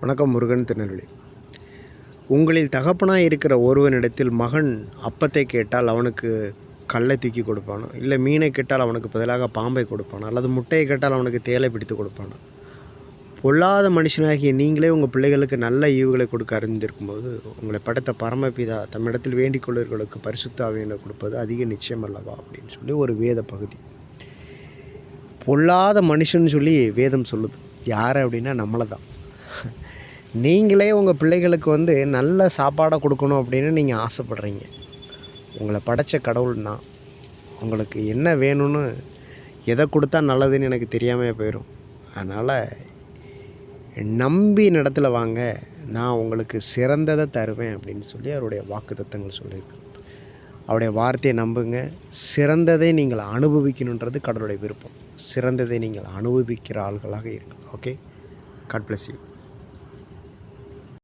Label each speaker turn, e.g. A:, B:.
A: வணக்கம். முருகன், திருநெல்வேலி. உங்களில் தகப்பனாக இருக்கிற ஒருவனிடத்தில் மகன் அப்பத்தை கேட்டால் அவனுக்கு கல்லை தூக்கி கொடுப்பானோ, இல்லை மீனை கேட்டால் அவனுக்கு பதிலாக பாம்பை கொடுப்பானோ, அல்லது முட்டையை கேட்டால் அவனுக்கு தேலை பிடித்து கொடுப்பானோ? பொல்லாத மனுஷனாகிய நீங்களே உங்கள் பிள்ளைகளுக்கு நல்ல ஈவுகளை கொடுக்க அறிந்திருக்கும்போது, உங்களை படைத்த பரமபிதா தம்மிடத்தில் வேண்டிக் கொள்ளுவர்களுக்கு பரிசுத்த ஆவியினை கொடுப்பது அதிக நிச்சயம் அல்லவா அப்படின்னு சொல்லி ஒரு வேத பகுதி. பொல்லாத மனுஷன் சொல்லி வேதம் சொல்லுது. யார் அப்படின்னா நம்மளை தான். நீங்களே உங்கள் பிள்ளைகளுக்கு நல்ல சாப்பாடை கொடுக்கணும் அப்படின்னு நீங்கள் ஆசைப்படுறீங்க. உங்களை படைத்த கடவுள்னா உங்களுக்கு என்ன வேணும்னு எதை கொடுத்தா நல்லதுன்னு எனக்கு தெரியாமல் போயிடும். அதனால் நம்பி இடத்துல வாங்க, நான் உங்களுக்கு சிறந்ததை தருவேன் அப்படின்னு சொல்லி அவருடைய வாக்குத்தத்தங்கள் சொல்லியிருக்கு. அவருடைய வார்த்தையை நம்புங்க. சிறந்ததை நீங்கள் அனுபவிக்கணுன்றது கடவுளுடைய விருப்பம். சிறந்ததை நீங்கள் அனுபவிக்கிற ஆள்களாக இருக்கு. Okay, God bless you.